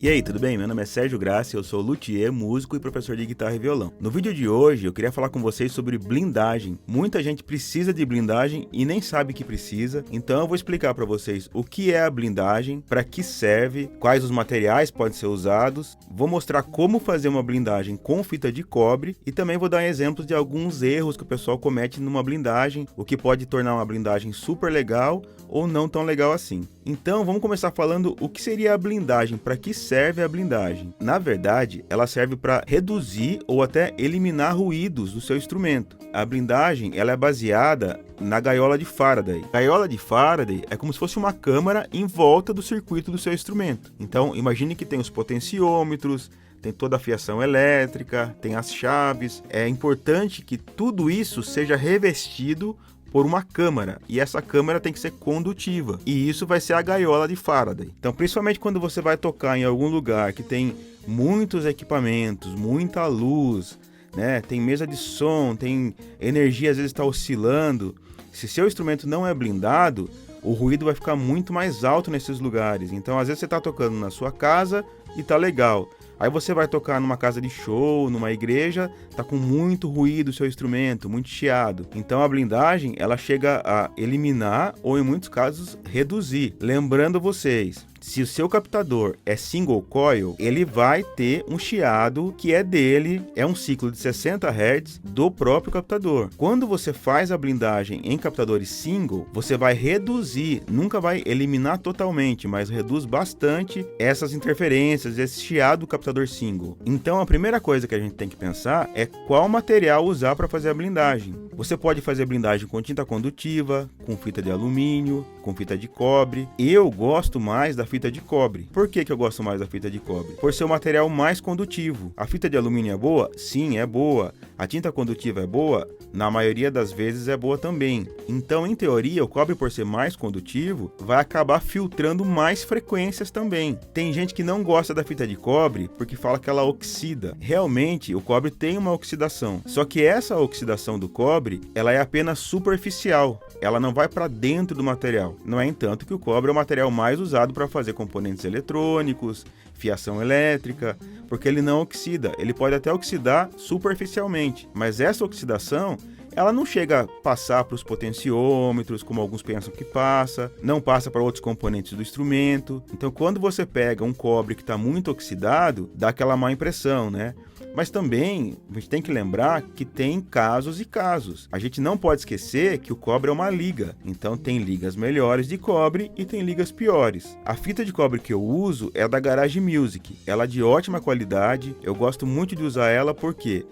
E aí, tudo bem? Meu nome é Sérgio Grassi, eu sou luthier, músico e professor de guitarra e violão. No vídeo de hoje, eu queria falar com vocês sobre blindagem. Muita gente precisa de blindagem e nem sabe que precisa, então eu vou explicar para vocês o que é a blindagem, para que serve, quais os materiais podem ser usados, vou mostrar como fazer uma blindagem com fita de cobre e também vou dar exemplos de alguns erros que o pessoal comete numa blindagem, o que pode tornar uma blindagem super legal ou não tão legal assim. Então, vamos começar falando o que seria a blindagem, para que serve a blindagem. Na verdade, ela serve para reduzir ou até eliminar ruídos do seu instrumento. A blindagem ela é baseada na gaiola de Faraday. A gaiola de Faraday é como se fosse uma câmara em volta do circuito do seu instrumento. Então, imagine que tem os potenciômetros, tem toda a fiação elétrica, tem as chaves. É importante que tudo isso seja revestido por uma câmara, e essa câmara tem que ser condutiva, e isso vai ser a gaiola de Faraday. Então, principalmente quando você vai tocar em algum lugar que tem muitos equipamentos, muita luz, né? Tem mesa de som, tem energia, às vezes está oscilando. Se seu instrumento não é blindado, o ruído vai ficar muito mais alto nesses lugares. Então, às vezes você está tocando na sua casa e tá legal. Aí você vai tocar numa casa de show, numa igreja, tá com muito ruído o seu instrumento, muito chiado. Então a blindagem, ela chega a eliminar ou em muitos casos reduzir. Lembrando vocês, se o seu captador é single coil, ele vai ter um chiado que é dele, é um ciclo de 60 Hz do próprio captador. Quando você faz a blindagem em captadores single, você vai reduzir, nunca vai eliminar totalmente, mas reduz bastante essas interferências, esse chiado do captador single. Então a primeira coisa que a gente tem que pensar é qual material usar para fazer a blindagem. Você pode fazer blindagem com tinta condutiva, com fita de alumínio, com fita de cobre. Eu gosto mais da fita de cobre. Por que eu gosto mais da fita de cobre? Por ser o material mais condutivo. A fita de alumínio é boa? Sim, é boa. A tinta condutiva é boa? Na maioria das vezes é boa também. Então, em teoria, o cobre, por ser mais condutivo, vai acabar filtrando mais frequências também. Tem gente que não gosta da fita de cobre porque fala que ela oxida. Realmente, o cobre tem uma oxidação. Só que essa oxidação do cobre, ela é apenas superficial. Ela não vai para dentro do material. Não é, entanto, que o cobre é o material mais usado para fazer componentes eletrônicos, fiação elétrica, porque ele não oxida. Ele pode até oxidar superficialmente, mas essa oxidação ela não chega a passar para os potenciômetros, como alguns pensam que passa, não passa para outros componentes do instrumento. Então, quando você pega um cobre que está muito oxidado, dá aquela má impressão, né? Mas também a gente tem que lembrar que tem casos e casos. A gente não pode esquecer que o cobre é uma liga. Então tem ligas melhores de cobre e tem ligas piores. A fita de cobre que eu uso é da Garage Music. Ela é de ótima qualidade. Eu gosto muito de usar ela porque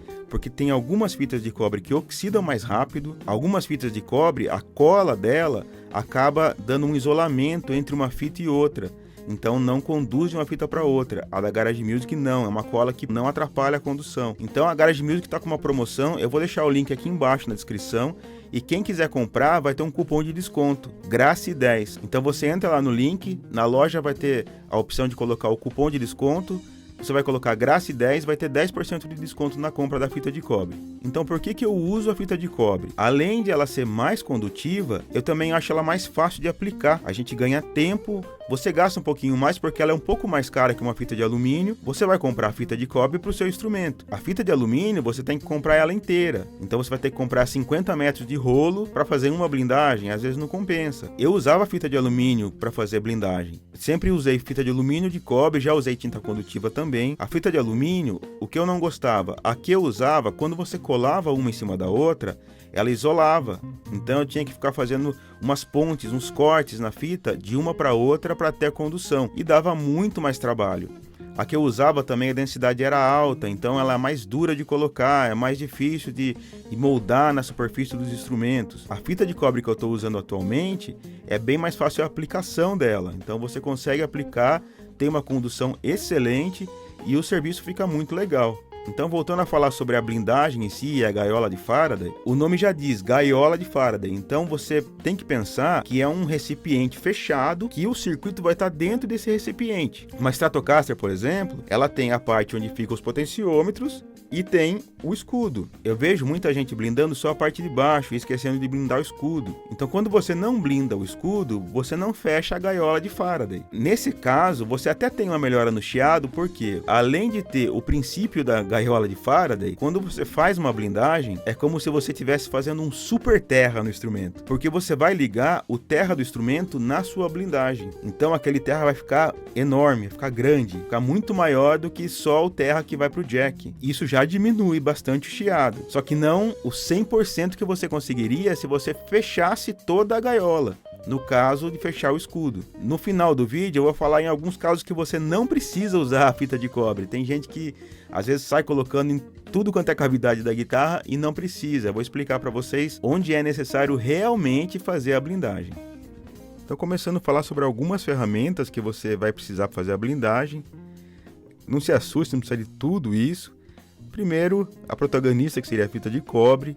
tem algumas fitas de cobre que oxidam mais rápido. Algumas fitas de cobre, a cola dela acaba dando um isolamento entre uma fita e outra. Então não conduz de uma fita para outra. A da Garage Music não, é uma cola que não atrapalha a condução. Então a Garage Music está com uma promoção, eu vou deixar o link aqui embaixo na descrição. E quem quiser comprar vai ter um cupom de desconto, Grassi10. Então você entra lá no link, na loja vai ter a opção de colocar o cupom de desconto. Você vai colocar Grassi10, vai ter 10% de desconto na compra da fita de cobre. Então por que eu uso a fita de cobre? Além de ela ser mais condutiva, eu também acho ela mais fácil de aplicar. A gente ganha tempo, você gasta um pouquinho mais porque ela é um pouco mais cara que uma fita de alumínio. Você vai comprar a fita de cobre para o seu instrumento. A fita de alumínio você tem que comprar ela inteira. Então você vai ter que comprar 50 metros de rolo para fazer uma blindagem, às vezes não compensa. Eu usava a fita de alumínio para fazer blindagem. Sempre usei fita de alumínio, de cobre, já usei tinta condutiva também. A fita de alumínio, o que eu não gostava, a que eu usava, quando você colava uma em cima da outra, ela isolava. Então eu tinha que ficar fazendo umas pontes, uns cortes na fita de uma para outra para ter a condução. E dava muito mais trabalho. A que eu usava também a densidade era alta, então ela é mais dura de colocar, é mais difícil de moldar na superfície dos instrumentos. A fita de cobre que eu estou usando atualmente é bem mais fácil a aplicação dela. Então você consegue aplicar, tem uma condução excelente e o serviço fica muito legal. Então, voltando a falar sobre a blindagem em si e a gaiola de Faraday, o nome já diz, gaiola de Faraday. Então, você tem que pensar que é um recipiente fechado, que o circuito vai estar dentro desse recipiente. Uma Stratocaster, por exemplo, ela tem a parte onde ficam os potenciômetros e tem o escudo. Eu vejo muita gente blindando só a parte de baixo e esquecendo de blindar o escudo. Então, quando você não blinda o escudo, você não fecha a gaiola de Faraday. Nesse caso, você até tem uma melhora no chiado, porque além de ter o princípio da gaiola de Faraday, quando você faz uma blindagem, é como se você estivesse fazendo um super terra no instrumento, porque você vai ligar o terra do instrumento na sua blindagem. Então, aquele terra vai ficar enorme, vai ficar grande, ficar muito maior do que só o terra que vai para o jack. Isso já diminui bastante o chiado, só que não o 100% que você conseguiria se você fechasse toda a gaiola, no caso de fechar o escudo. No final do vídeo eu vou falar em alguns casos que você não precisa usar a fita de cobre. Tem gente que às vezes sai colocando em tudo quanto é cavidade da guitarra e não precisa. Eu vou explicar para vocês onde é necessário realmente fazer a blindagem. Então, começando a falar sobre algumas ferramentas que você vai precisar fazer a blindagem. Não se assuste, não precisa de tudo isso. Primeiro, a protagonista, que seria a fita de cobre.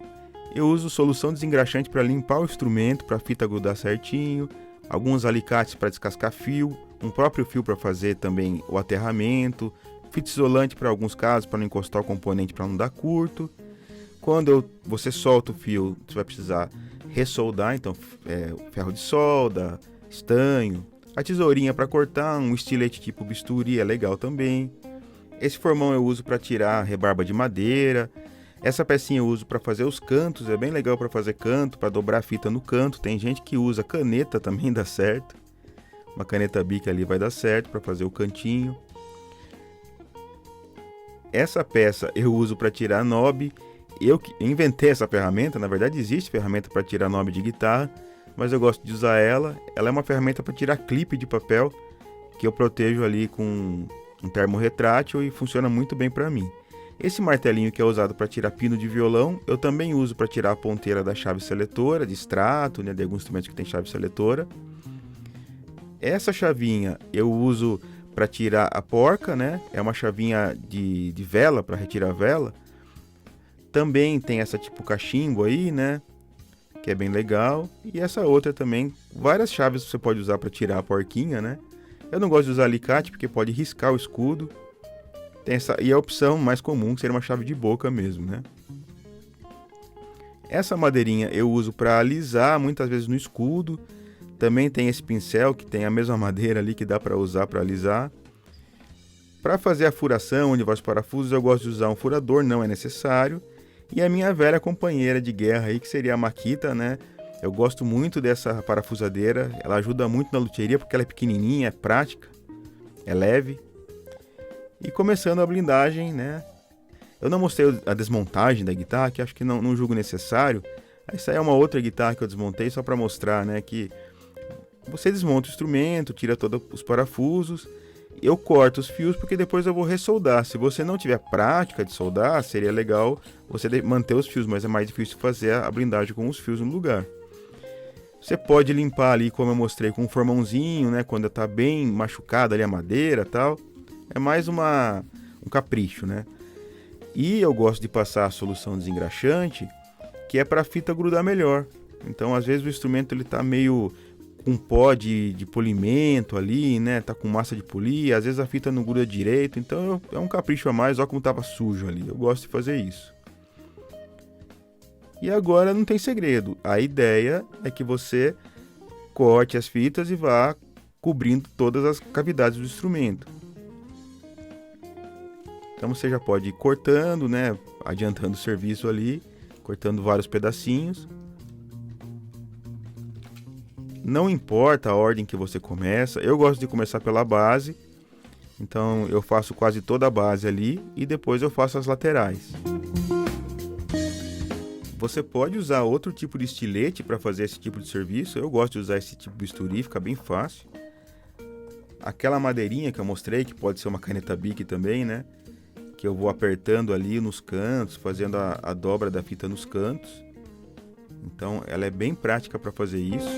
Eu uso solução desengraxante para limpar o instrumento, para a fita grudar certinho, alguns alicates para descascar fio, um próprio fio para fazer também o aterramento, fita isolante para alguns casos, para não encostar o componente, para não dar curto. Quando você solta o fio, você vai precisar ressoldar, então ferro de solda, estanho, a tesourinha para cortar, um estilete tipo bisturi é legal também. Esse formão eu uso para tirar a rebarba de madeira. Essa pecinha eu uso para fazer os cantos, é bem legal para fazer canto, para dobrar a fita no canto. Tem gente que usa caneta também, dá certo. Uma caneta Bic ali vai dar certo para fazer o cantinho. Essa peça eu uso para tirar knob. Eu inventei essa ferramenta, na verdade existe ferramenta para tirar knob de guitarra, mas eu gosto de usar ela. Ela é uma ferramenta para tirar clipe de papel, que eu protejo ali com um termo retrátil e funciona muito bem para mim. Esse martelinho que é usado para tirar pino de violão, eu também uso para tirar a ponteira da chave seletora, de extrato, né, de alguns instrumentos que tem chave seletora. Essa chavinha eu uso para tirar a porca, né? É uma chavinha de vela, para retirar a vela. Também tem essa tipo cachimbo aí, né? Que é bem legal. E essa outra também, várias chaves você pode usar para tirar a porquinha, né? Eu não gosto de usar alicate porque pode riscar o escudo. Tem e a opção mais comum, que seria uma chave de boca mesmo, né? Essa madeirinha eu uso para alisar, muitas vezes no escudo. Também tem esse pincel que tem a mesma madeira ali que dá para usar para alisar. Para fazer a furação, onde vai os parafusos, eu gosto de usar um furador, não é necessário. E a minha velha companheira de guerra aí, que seria a Makita, né? Eu gosto muito dessa parafusadeira, ela ajuda muito na luthieria porque ela é pequenininha, é prática, é leve. E começando a blindagem, né? Eu não mostrei a desmontagem da guitarra, que acho que não julgo necessário. Essa é uma outra guitarra que eu desmontei só para mostrar, né? Que você desmonta o instrumento, tira todos os parafusos. Eu corto os fios porque depois eu vou ressoldar. Se você não tiver prática de soldar, seria legal você manter os fios, mas é mais difícil fazer a blindagem com os fios no lugar. Você pode limpar ali, como eu mostrei, com um formãozinho, né? Quando está bem machucada ali a madeira e tal. É mais um capricho, né? E eu gosto de passar a solução desengraxante, que é para a fita grudar melhor. Então, às vezes o instrumento ele tá meio com pó de polimento ali, né? Tá com massa de polir, às vezes a fita não gruda direito. Então, é um capricho a mais, olha como tava sujo ali. Eu gosto de fazer isso. E agora não tem segredo. A ideia é que você corte as fitas e vá cobrindo todas as cavidades do instrumento. Então você já pode ir cortando, né? Adiantando o serviço ali, cortando vários pedacinhos. Não importa a ordem que você começa, eu gosto de começar pela base. Então eu faço quase toda a base ali e depois eu faço as laterais. Você pode usar outro tipo de estilete para fazer esse tipo de serviço. Eu gosto de usar esse tipo de bisturi, fica bem fácil. Aquela madeirinha que eu mostrei, que pode ser uma caneta Bic também, né? Que eu vou apertando ali nos cantos, fazendo a dobra da fita nos cantos. Então ela é bem prática para fazer isso.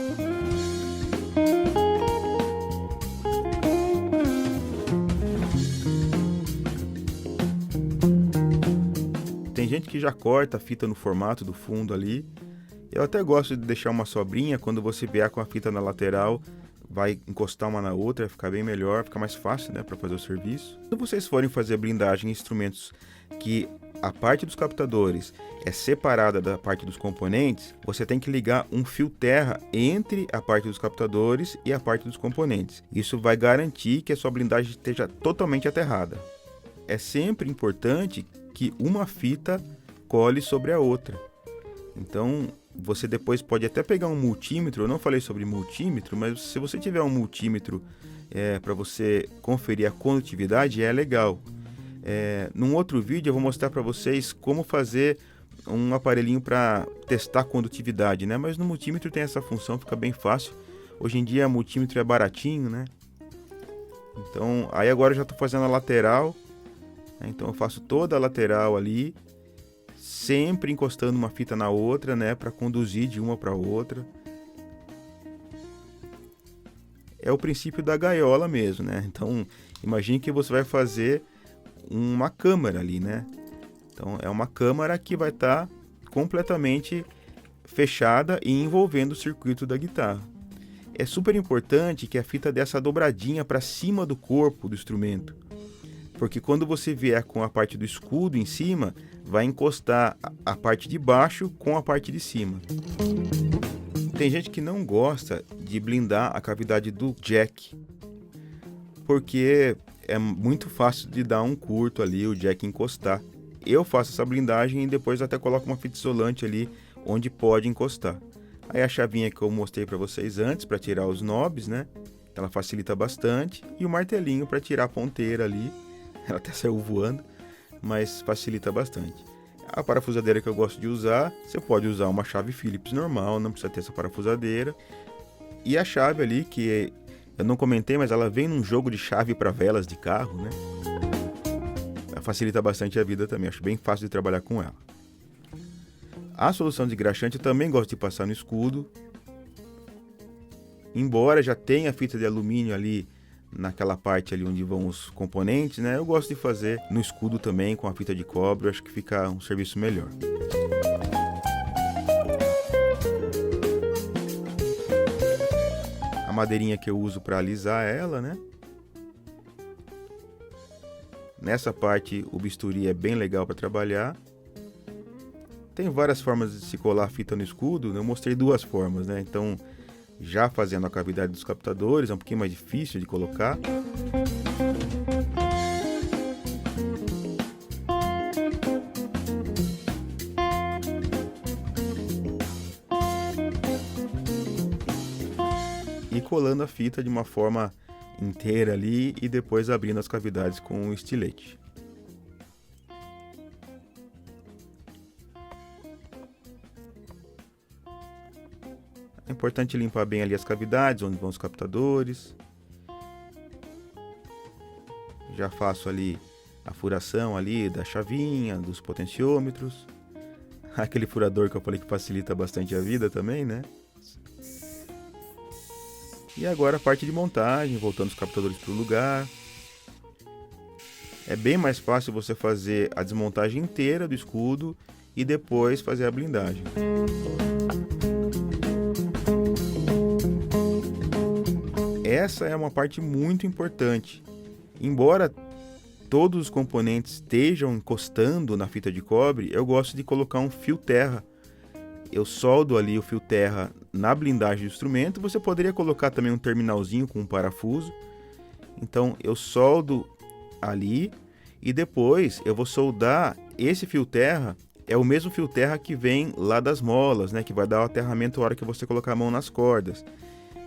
gente que já corta a fita no formato do fundo ali. Eu até gosto de deixar uma sobrinha, quando você vier com a fita na lateral, vai encostar uma na outra, ficar bem melhor, fica mais fácil, né, para fazer o serviço. Quando vocês forem fazer blindagem em instrumentos que a parte dos captadores é separada da parte dos componentes, você tem que ligar um fio terra entre a parte dos captadores e a parte dos componentes. Isso vai garantir que a sua blindagem esteja totalmente aterrada. É sempre importante que uma fita cole sobre a outra. Então, você depois pode até pegar um multímetro. Eu não falei sobre multímetro, mas se você tiver um multímetro para você conferir a condutividade, é legal. Num outro vídeo eu vou mostrar para vocês como fazer um aparelhinho para testar a condutividade, né? Mas no multímetro tem essa função, fica bem fácil. Hoje em dia o multímetro é baratinho, né? Então, aí agora eu já estou fazendo a lateral, né? Então eu faço toda a lateral ali, sempre encostando uma fita na outra, né? Para conduzir de uma para outra. É o princípio da gaiola mesmo, né? Então, imagine que você vai fazer uma câmara ali, né? Então é uma câmara que vai estar completamente fechada e envolvendo o circuito da guitarra. É super importante que a fita dê essa dobradinha para cima do corpo do instrumento, porque quando você vier com a parte do escudo em cima, vai encostar a parte de baixo com a parte de cima. Tem gente que não gosta de blindar a cavidade do jack, porque é muito fácil de dar um curto ali, o jack encostar. Eu faço essa blindagem e depois até coloco uma fita isolante ali onde pode encostar. Aí a chavinha que eu mostrei para vocês antes para tirar os knobs, né? Ela facilita bastante. E o martelinho para tirar a ponteira ali. Ela até saiu voando, mas facilita bastante. A parafusadeira que eu gosto de usar, você pode usar uma chave Phillips normal, não precisa ter essa parafusadeira. E a chave ali, que eu não comentei, mas ela vem num jogo de chave para velas de carro, né? Ela facilita bastante a vida também, acho bem fácil de trabalhar com ela. A solução de engraxante eu também gosto de passar no escudo. Embora já tenha fita de alumínio ali naquela parte ali onde vão os componentes, né? Eu gosto de fazer no escudo também com a fita de cobre, eu acho que fica um serviço melhor. A madeirinha que eu uso para alisar ela, né? Nessa parte o bisturi é bem legal para trabalhar. Tem várias formas de se colar a fita no escudo, eu mostrei duas formas, né? Então, já fazendo a cavidade dos captadores, é um pouquinho mais difícil de colocar. E colando a fita de uma forma inteira ali e depois abrindo as cavidades com o estilete. É importante limpar bem ali as cavidades onde vão os captadores. Já faço ali a furação ali da chavinha, dos potenciômetros. Aquele furador que eu falei que facilita bastante a vida também, né? E agora a parte de montagem, voltando os captadores para o lugar. É bem mais fácil você fazer a desmontagem inteira do escudo e depois fazer a blindagem. Essa é uma parte muito importante. Embora todos os componentes estejam encostando na fita de cobre, eu gosto de colocar um fio terra. Eu soldo ali o fio terra na blindagem do instrumento. Você poderia colocar também um terminalzinho com um parafuso. Então eu soldo ali e depois eu vou soldar esse fio terra. É o mesmo fio terra que vem lá das molas, né? Que vai dar o aterramento na hora que você colocar a mão nas cordas.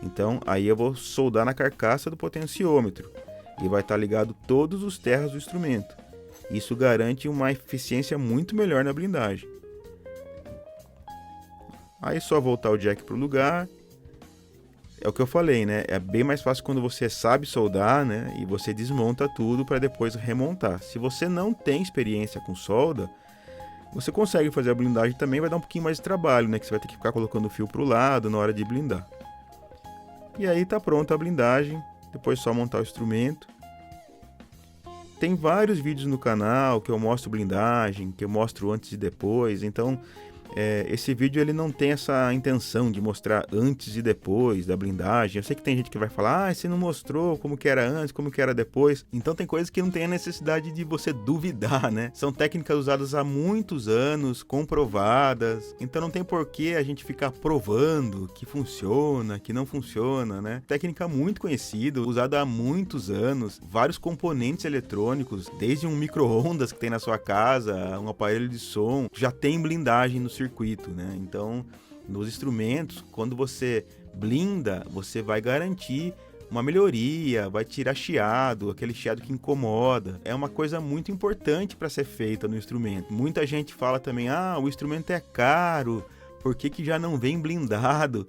Então aí eu vou soldar na carcaça do potenciômetro e vai estar ligado todos os terras do instrumento. Isso garante uma eficiência muito melhor na blindagem. Aí só voltar o jack para o lugar. É o que eu falei, né? É bem mais fácil quando você sabe soldar, né? E você desmonta tudo para depois remontar. Se você não tem experiência com solda, você consegue fazer a blindagem também, vai dar um pouquinho mais de trabalho, né? Que você vai ter que ficar colocando o fio para o lado na hora de blindar. E aí tá pronta a blindagem. Depois só montar o instrumento. Tem vários vídeos no canal que eu mostro blindagem, que eu mostro antes e depois, então esse vídeo ele não tem essa intenção de mostrar antes e depois da blindagem. Eu sei que tem gente que vai falar, você não mostrou como que era antes, como que era depois. Então tem coisas que não tem a necessidade de você duvidar, né? São técnicas usadas há muitos anos, comprovadas, então não tem por que a gente ficar provando que funciona, que não funciona, né? Técnica muito conhecida, usada há muitos anos, vários componentes eletrônicos, desde um micro-ondas que tem na sua casa, um aparelho de som, já tem blindagem no circuito, né? Então, nos instrumentos, quando você blinda, você vai garantir uma melhoria, vai tirar chiado, aquele chiado que incomoda. É uma coisa muito importante para ser feita no instrumento. Muita gente fala também, o instrumento é caro, por que já não vem blindado?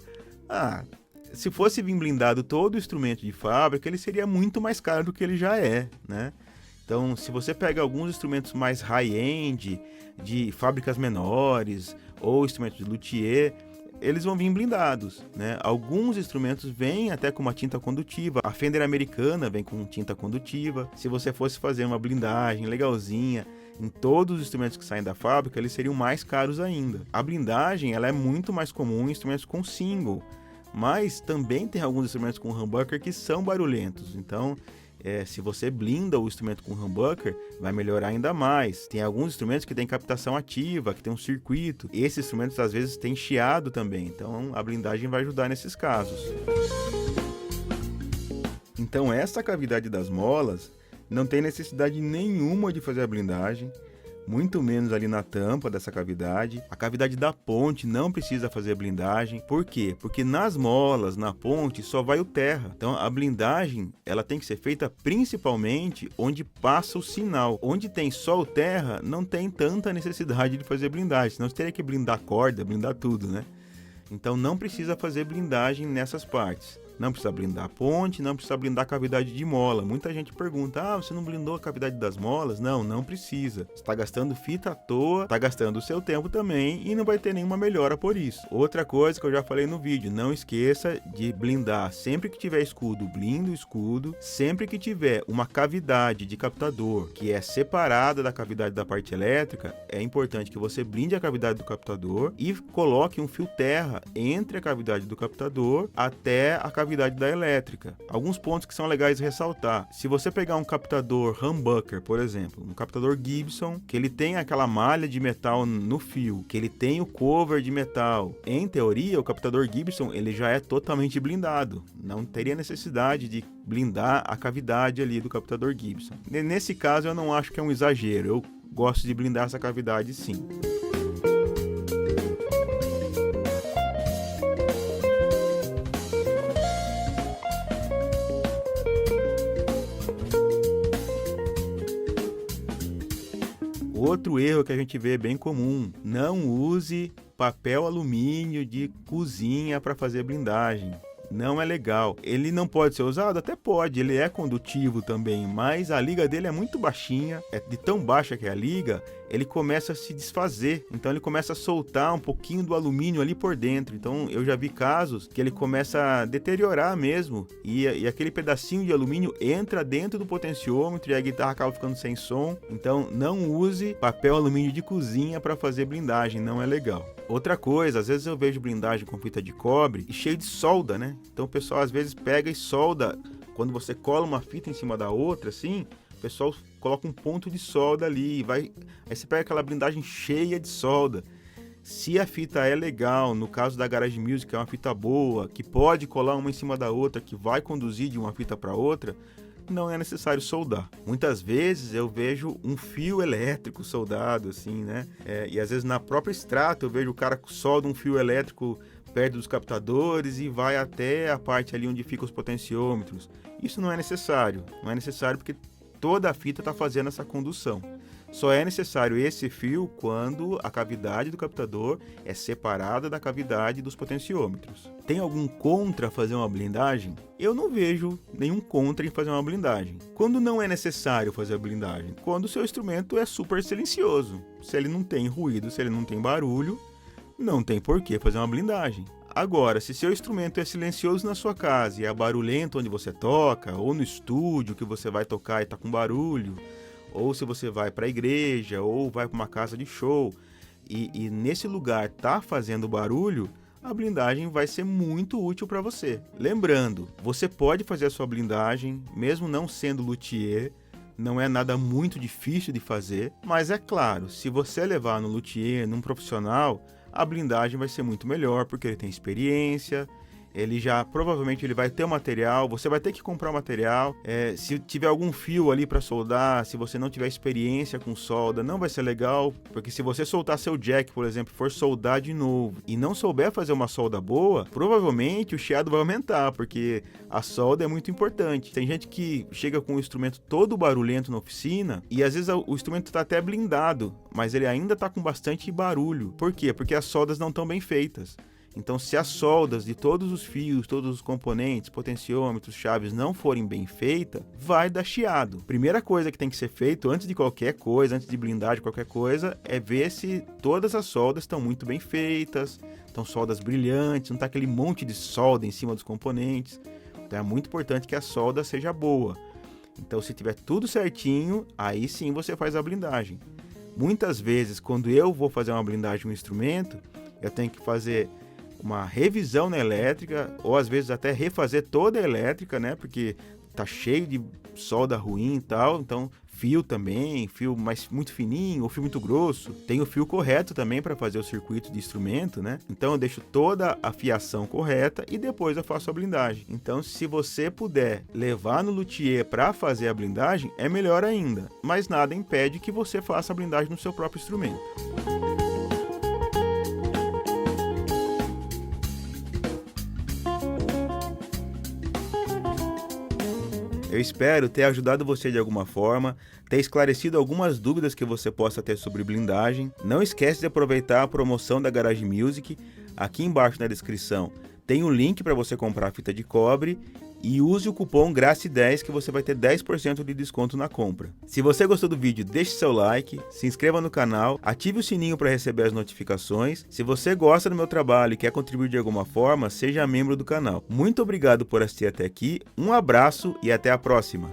Se fosse vir blindado todo o instrumento de fábrica, ele seria muito mais caro do que ele já é, né? Então, se você pega alguns instrumentos mais high-end, de fábricas menores, ou instrumentos de luthier, eles vão vir blindados, né? Alguns instrumentos vêm até com uma tinta condutiva. A Fender americana vem com tinta condutiva. Se você fosse fazer uma blindagem legalzinha em todos os instrumentos que saem da fábrica, eles seriam mais caros ainda. A blindagem ela é muito mais comum em instrumentos com single, mas também tem alguns instrumentos com humbucker que são barulhentos. Então, se você blinda o instrumento com humbucker, vai melhorar ainda mais. Tem alguns instrumentos que tem captação ativa, que tem um circuito. Esses instrumentos às vezes têm chiado também, então a blindagem vai ajudar nesses casos. Então essa cavidade das molas não tem necessidade nenhuma de fazer a blindagem, muito menos ali na tampa dessa cavidade. A cavidade da ponte não precisa fazer blindagem. Por quê? Porque nas molas, na ponte, só vai o terra. Então a blindagem ela tem que ser feita principalmente onde passa o sinal. Onde tem só o terra, não tem tanta necessidade de fazer blindagem. Senão você teria que blindar a corda, blindar tudo, né? Então não precisa fazer blindagem nessas partes. Não precisa blindar a ponte, não precisa blindar a cavidade de mola. Muita gente pergunta, você não blindou a cavidade das molas? Não, não precisa. Você está gastando fita à toa, está gastando o seu tempo também e não vai ter nenhuma melhora por isso. Outra coisa que eu já falei no vídeo, não esqueça de blindar. Sempre que tiver escudo, blinda o escudo. Sempre que tiver uma cavidade de captador que é separada da cavidade da parte elétrica, é importante que você blinde a cavidade do captador e coloque um fio terra entre a cavidade do captador até a cavidade da elétrica. Alguns pontos que são legais de ressaltar. Se você pegar um captador humbucker, por exemplo, um captador Gibson, que ele tem aquela malha de metal no fio, que ele tem o cover de metal, em teoria, o captador Gibson ele já é totalmente blindado. Não teria necessidade de blindar a cavidade ali do captador Gibson. Nesse caso, eu não acho que é um exagero. Eu gosto de blindar essa cavidade, sim. Outro erro que a gente vê bem comum, não use papel alumínio de cozinha para fazer blindagem. Não é legal. Ele não pode ser usado? Até pode, ele é condutivo também, mas a liga dele é muito baixinha, é de tão baixa que é a liga, ele começa a se desfazer, então ele começa a soltar um pouquinho do alumínio ali por dentro. Então eu já vi casos que ele começa a deteriorar mesmo, e aquele pedacinho de alumínio entra dentro do potenciômetro e a guitarra acaba ficando sem som. Então não use papel alumínio de cozinha para fazer blindagem, não é legal. Outra coisa, às vezes eu vejo blindagem com fita de cobre e cheio de solda, né? Então o pessoal às vezes pega e solda, quando você cola uma fita em cima da outra, assim, o pessoal coloca um ponto de solda ali, aí você pega aquela blindagem cheia de solda. Se a fita é legal, no caso da Garage Music é uma fita boa, que pode colar uma em cima da outra, que vai conduzir de uma fita para outra, não é necessário soldar. Muitas vezes eu vejo um fio elétrico soldado, assim, né? E às vezes na própria extrato eu vejo o cara solda um fio elétrico perto dos captadores e vai até a parte ali onde ficam os potenciômetros. Isso não é necessário. Não é necessário porque toda a fita está fazendo essa condução. Só é necessário esse fio quando a cavidade do captador é separada da cavidade dos potenciômetros. Tem algum contra fazer uma blindagem? Eu não vejo nenhum contra em fazer uma blindagem. Quando não é necessário fazer a blindagem? Quando o seu instrumento é super silencioso. Se ele não tem ruído, se ele não tem barulho, não tem por que fazer uma blindagem. Agora, se seu instrumento é silencioso na sua casa e é barulhento onde você toca, ou no estúdio que você vai tocar e está com barulho, ou se você vai para a igreja, ou vai para uma casa de show, e nesse lugar tá fazendo barulho, a blindagem vai ser muito útil para você. Lembrando, você pode fazer a sua blindagem, mesmo não sendo luthier, não é nada muito difícil de fazer, mas é claro, se você levar no luthier, num profissional, a blindagem vai ser muito melhor, porque ele tem experiência, provavelmente ele vai ter o material, você vai ter que comprar o material, se tiver algum fio ali para soldar, se você não tiver experiência com solda, não vai ser legal, porque se você soltar seu jack, por exemplo, for soldar de novo e não souber fazer uma solda boa, provavelmente o chiado vai aumentar, porque a solda é muito importante. Tem gente que chega com o instrumento todo barulhento na oficina e às vezes o instrumento está até blindado, mas ele ainda está com bastante barulho. Por quê? Porque as soldas não estão bem feitas. Então, se as soldas de todos os fios, todos os componentes, potenciômetros, chaves não forem bem feitas, vai dar chiado. Primeira coisa que tem que ser feito antes de qualquer coisa, antes de blindagem, qualquer coisa, é ver se todas as soldas estão muito bem feitas, estão soldas brilhantes, não está aquele monte de solda em cima dos componentes. Então, é muito importante que a solda seja boa. Então, se tiver tudo certinho, aí sim você faz a blindagem. Muitas vezes, quando eu vou fazer uma blindagem de um instrumento, eu tenho que fazer uma revisão na elétrica, ou às vezes até refazer toda a elétrica, né? Porque tá cheio de solda ruim e tal, então fio também, fio muito fininho ou fio muito grosso. Tem o fio correto também para fazer o circuito de instrumento, né? Então eu deixo toda a fiação correta e depois eu faço a blindagem. Então, se você puder levar no luthier para fazer a blindagem, é melhor ainda. Mas nada impede que você faça a blindagem no seu próprio instrumento. Eu espero ter ajudado você de alguma forma, ter esclarecido algumas dúvidas que você possa ter sobre blindagem. Não esquece de aproveitar a promoção da Garage Music. Aqui embaixo na descrição tem um link para você comprar fita de cobre e use o cupom GRACE10 que você vai ter 10% de desconto na compra. Se você gostou do vídeo, deixe seu like, se inscreva no canal, ative o sininho para receber as notificações. Se você gosta do meu trabalho e quer contribuir de alguma forma, seja membro do canal. Muito obrigado por assistir até aqui, um abraço e até a próxima!